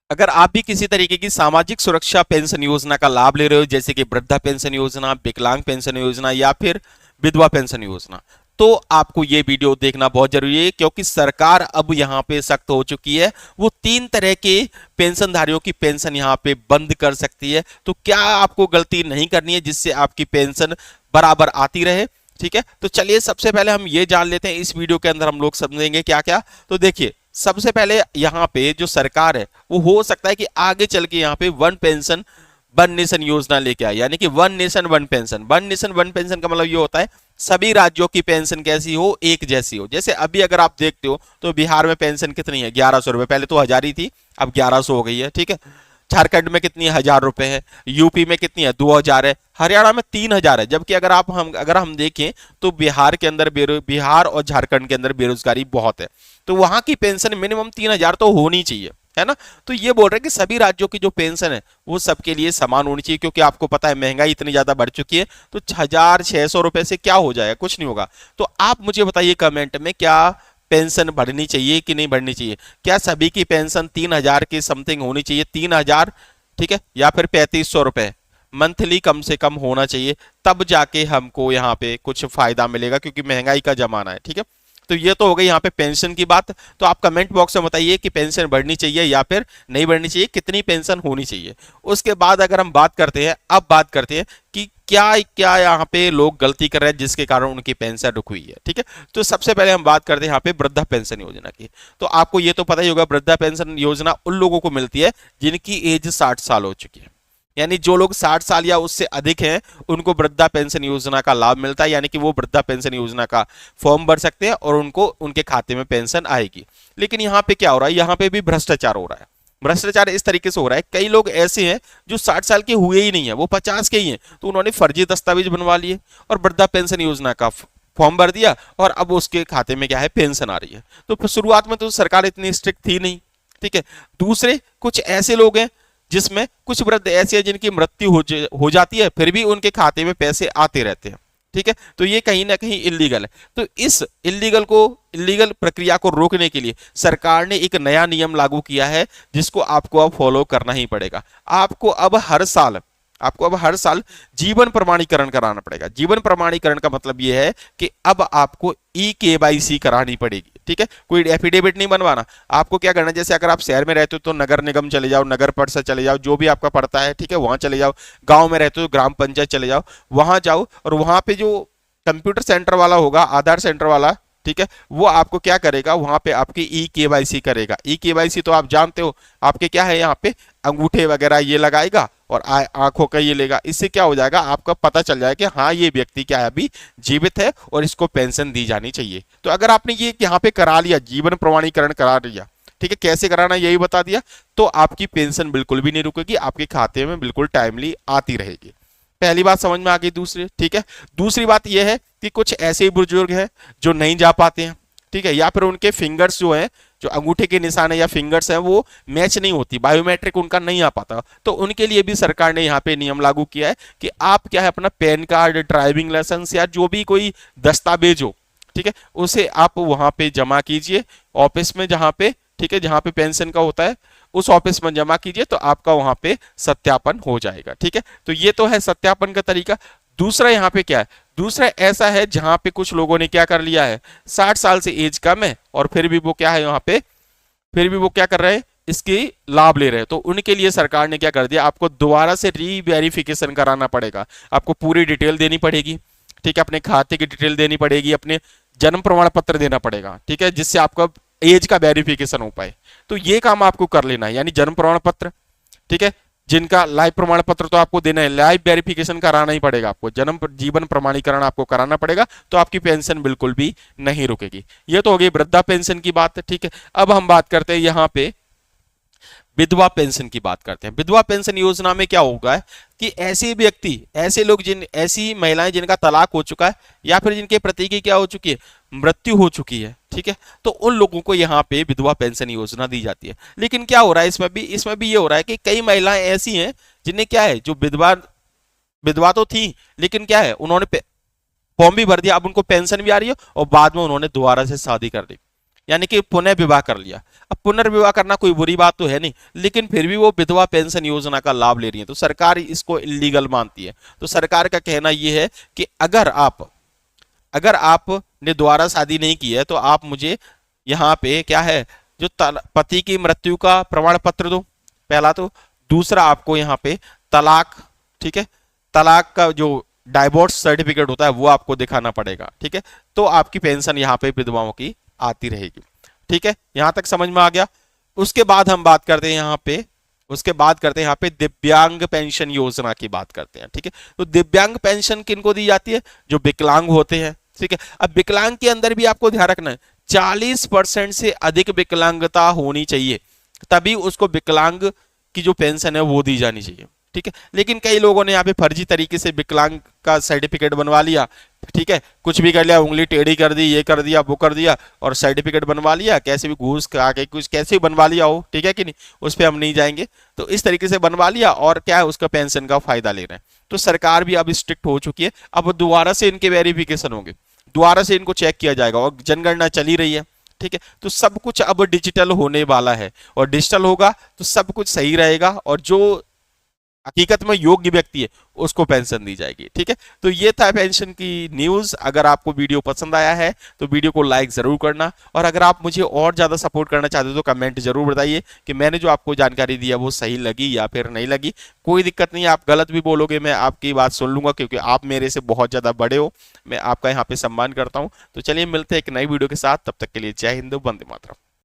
अगर आप भी किसी तरीके की सामाजिक सुरक्षा पेंशन योजना का लाभ ले रहे हो, जैसे कि वृद्धा पेंशन योजना, विकलांग पेंशन योजना या फिर विधवा पेंशन योजना, तो आपको ये वीडियो देखना बहुत जरूरी है, क्योंकि सरकार अब यहाँ पे सख्त हो चुकी है। वो 3 तरह के पेंशनधारियों की पेंशन यहाँ पे बंद कर सकती है। तो क्या आपको गलती नहीं करनी है जिससे आपकी पेंशन बराबर आती रहे। ठीक है, तो चलिए सबसे पहले हम ये जान लेते हैं, इस वीडियो के अंदर हम लोग समझेंगे क्या क्या। तो देखिए, सबसे पहले यहाँ पे जो सरकार है वो हो सकता है कि आगे चल के यहाँ पे वन पेंशन वन नेशन योजना लेके आए, यानी कि one nation one pension. One nation one pension का मतलब ये होता है सभी राज्यों की पेंशन कैसी हो, एक जैसी हो। जैसे अभी अगर आप देखते हो तो बिहार में पेंशन कितनी है, 1100 रुपए। पहले तो 1000 ही थी, अब 1100 हो गई है। ठीक है, झारखंड में कितनी है, 1000 रुपए है। यूपी में कितनी है, 2000 है। हरियाणा में 3000 है। जबकि अगर हम देखें तो बिहार के अंदर बिहार और झारखंड के अंदर बेरोजगारी बहुत है, तो वहां की पेंशन मिनिमम 3000 तो होनी चाहिए, है ना। तो ये बोल रहे हैं कि सभी राज्यों की जो पेंशन है वो सबके लिए समान होनी चाहिए, क्योंकि आपको पता है महंगाई इतनी ज्यादा बढ़ चुकी है। तो 1600 रुपए से क्या हो जाएगा, कुछ नहीं होगा। तो आप मुझे बताइए कमेंट में, क्या पेंशन बढ़नी चाहिए कि नहीं बढ़नी चाहिए। क्या सभी की पेंशन 3000 के समथिंग होनी चाहिए, 3000, ठीक है, या फिर 3500 रुपए मंथली कम से कम होना चाहिए, तब जाके हमको यहाँ पे कुछ फायदा मिलेगा, क्योंकि महंगाई का जमाना है। ठीक है, तो ये तो हो गई यहाँ पे पेंशन की बात। तो आप कमेंट बॉक्स में बताइए कि पेंशन बढ़नी चाहिए या फिर नहीं बढ़नी चाहिए, कितनी पेंशन होनी चाहिए। उसके बाद अगर हम बात करते हैं, अब बात करते हैं कि क्या क्या यहाँ पे लोग गलती कर रहे हैं जिसके कारण उनकी पेंशन रुक हुई है। ठीक है, तो सबसे पहले हम बात करते हैं यहाँ पे वृद्धा पेंशन योजना की। तो आपको ये तो पता ही होगा, वृद्धा पेंशन योजना उन लोगों को मिलती है जिनकी एज 60 साल हो चुकी है। यानी जो लोग 60 साल या उससे अधिक हैं उनको वृद्धा पेंशन योजना का लाभ मिलता है, यानी कि वो वृद्धा पेंशन योजना का फॉर्म भर सकते हैं और उनको उनके खाते में पेंशन आएगी। लेकिन यहाँ पे क्या हो रहा है, यहाँ पे भी भ्रष्टाचार हो रहा है। भ्रष्टाचार इस तरीके से हो रहा है, कई लोग ऐसे हैं जो 60 साल के हुए ही नहीं है, वो 50 के ही हैं, तो उन्होंने फर्जी दस्तावेज बनवा लिए और वृद्धा पेंशन योजना का फॉर्म भर दिया और अब उसके खाते में क्या है, पेंशन आ रही है। तो शुरुआत में तो सरकार इतनी स्ट्रिक्ट थी नहीं। ठीक है, दूसरे कुछ ऐसे लोग हैं जिसमें कुछ वृद्ध ऐसे हैं जिनकी मृत्यु हो जाती है, फिर भी उनके खाते में पैसे आते रहते हैं। ठीक है, तो ये कहीं ना कहीं इलीगल है। तो इस इलीगल प्रक्रिया को रोकने के लिए सरकार ने एक नया नियम लागू किया है, जिसको आपको अब फॉलो करना ही पड़ेगा। आपको अब हर साल जीवन प्रमाणीकरण कराना पड़ेगा। जीवन प्रमाणीकरण का मतलब यह है कि अब आपको ई-केवाईसी करानी पड़ेगी। ठीक है, कोई एफिडेविट नहीं बनवाना। आपको क्या करना है, जैसे अगर आप शहर में रहते हो तो नगर निगम चले जाओ, नगर परिषद चले जाओ, जो भी आपका पड़ता है, ठीक है, वहां चले जाओ। गांव में रहते हो तो ग्राम पंचायत चले जाओ, वहां जाओ और वहां पे जो कंप्यूटर सेंटर वाला होगा, आधार सेंटर वाला, ठीक है, वो आपको क्या करेगा, वहां पे आपकी ई-केवाईसी करेगा। ई-केवाईसी तो आप जानते हो, आपके क्या है, यहाँ पे अंगूठे वगैरह ये लगाएगा और आंखों का ये लेगा। इससे क्या हो जाएगा, आपका पता चल जाएगा कि हाँ ये व्यक्ति क्या है, अभी जीवित है और इसको पेंशन दी जानी चाहिए। तो अगर आपने ये यहाँ पे करा लिया, जीवन प्रमाणीकरण करा लिया, ठीक है, कैसे कराना यही बता दिया, तो आपकी पेंशन बिल्कुल भी नहीं रुकेगी, आपके खाते में बिल्कुल टाइमली आती रहेगी। पहली बात समझ में आ गई। दूसरी, ठीक है, दूसरी बात यह है कि कुछ ऐसे बुजुर्ग हैं जो नहीं जा पाते हैं, ठीक है, या फिर उनके फिंगर्स जो हैं, जो अंगूठे के निशान है या फिंगर्स हैं, वो मैच नहीं होती, बायोमेट्रिक उनका नहीं आ पाता, तो उनके लिए भी सरकार ने यहाँ पे नियम लागू किया है कि आप क्या है, अपना पैन कार्ड, ड्राइविंग लाइसेंस या जो भी कोई दस्तावेज हो, ठीक है, उसे आप वहां पे जमा कीजिए ऑफिस में, जहां पे, ठीक है, जहां पे पेंशन का होता है उस ऑफिस में जमा कीजिए, तो आपका वहां पे सत्यापन हो जाएगा। ठीक है, तो ये तो है सत्यापन का तरीका। दूसरा यहाँ पे क्या है, दूसरा ऐसा है जहां पे कुछ लोगों ने क्या कर लिया है, 60 साल से एज कम है और फिर भी वो क्या है, यहाँ पे फिर भी वो क्या कर रहे हैं, इसकी लाभ ले रहे हैं। तो उनके लिए सरकार ने क्या कर दिया, आपको दोबारा से रीवेरिफिकेशन कराना पड़ेगा, आपको पूरी डिटेल देनी पड़ेगी। ठीक है, अपने खाते की डिटेल देनी पड़ेगी, अपने जन्म प्रमाण पत्र देना पड़ेगा, ठीक है, जिससे आपका एज का वेरिफिकेशन हो पाए। तो ये काम आपको कर लेना है, यानी जन्म प्रमाण पत्र, ठीक है, जिनका लाइव प्रमाण पत्र तो आपको देना है, लाइव वेरिफिकेशन कराना ही पड़ेगा आपको, जीवन प्रमाणीकरण आपको कराना पड़ेगा, तो आपकी पेंशन बिल्कुल भी नहीं रुकेगी। ये तो हो गई वृद्धा पेंशन की बात। ठीक है, अब हम बात करते हैं यहाँ पे विधवा पेंशन की बात करते हैं। विधवा पेंशन योजना में क्या होगा कि ऐसे व्यक्ति, ऐसे लोग, ऐसी महिलाएं जिनका तलाक हो चुका है या फिर जिनके पति की क्या हो चुकी है, मृत्यु हो चुकी है, ठीक है, तो उन लोगों को यहाँ पे विधवा पेंशन योजना दी जाती है। लेकिन क्या हो रहा है, इसमें भी ये हो रहा है कि कई महिलाएं ऐसी हैं जिन्हें क्या है, जो विधवा तो थी लेकिन क्या है, उन्होंने फॉर्म भी भर दिया, अब उनको पेंशन भी आ रही है और बाद में उन्होंने दोबारा से शादी कर ली। यानी कि पुनः विवाह कर लिया। अब पुनर्विवाह करना कोई बुरी बात तो है नहीं, लेकिन फिर भी वो विधवा पेंशन योजना का लाभ ले रही है, तो सरकार इसको इलीगल मानती है। तो सरकार का कहना यह है कि अगर आपने दोबारा शादी नहीं की है तो आप मुझे यहाँ पे क्या है, जो पति की मृत्यु का प्रमाण पत्र दो, पहला। तो दूसरा, आपको यहाँ पे तलाक, ठीक है, तलाक का जो डाइवोर्स सर्टिफिकेट होता है वो आपको दिखाना पड़ेगा, ठीक है। तो आपकी पेंशन यहाँ पे विधवाओं की आती रहेगी, ठीक है। यहां तक समझ में आ गया। उसके बाद हम बात करते हैं यहाँ पे दिव्यांग पेंशन योजना की बात करते हैं, ठीक है। तो दिव्यांग पेंशन किनको दी जाती है? जो विकलांग होते हैं, ठीक है। अब विकलांग के अंदर भी आपको ध्यान रखना है 40% से अधिक विकलांगता होनी चाहिए, तभी उसको विकलांग की जो पेंशन है वो दी जानी चाहिए, ठीक है। लेकिन कई लोगों ने यहाँ पे फर्जी तरीके से विकलांग का सर्टिफिकेट बनवा लिया, ठीक है, कुछ भी कर लिया, उंगली टेढ़ी कर दी, ये कर दिया, वो कर दिया, और सर्टिफिकेट बनवा लिया, कैसे भी घूस खा के कुछ कैसे भी बनवा लिया हो, ठीक है कि नहीं, उस पर हम नहीं जाएंगे। तो इस तरीके से बनवा लिया और क्या है, उसका पेंशन का फायदा ले रहे हैं। तो सरकार भी अब स्ट्रिक्ट हो चुकी है, अब दोबारा से इनके वेरिफिकेशन होंगे, दोबारा से इनको चेक किया जाएगा, और जनगणना चली रही है, ठीक है। तो सब कुछ अब डिजिटल होने वाला है, और डिजिटल होगा तो सब कुछ सही रहेगा, और जो हकीकत में योग्य व्यक्ति है उसको पेंशन दी जाएगी, ठीक है। तो ये था पेंशन की न्यूज। अगर आपको वीडियो पसंद आया है तो वीडियो को लाइक जरूर करना, और अगर आप मुझे और ज्यादा सपोर्ट करना चाहते हो तो कमेंट जरूर बताइए कि मैंने जो आपको जानकारी दी है वो सही लगी या फिर नहीं लगी। कोई दिक्कत नहीं है, आप गलत भी बोलोगे मैं आपकी बात सुन लूंगा, क्योंकि आप मेरे से बहुत ज्यादा बड़े हो, मैं आपका यहाँ पे सम्मान करता हूँ। तो चलिए मिलते हैं एक नई वीडियो के साथ, तब तक के लिए जय हिंद, वंदे मातरम।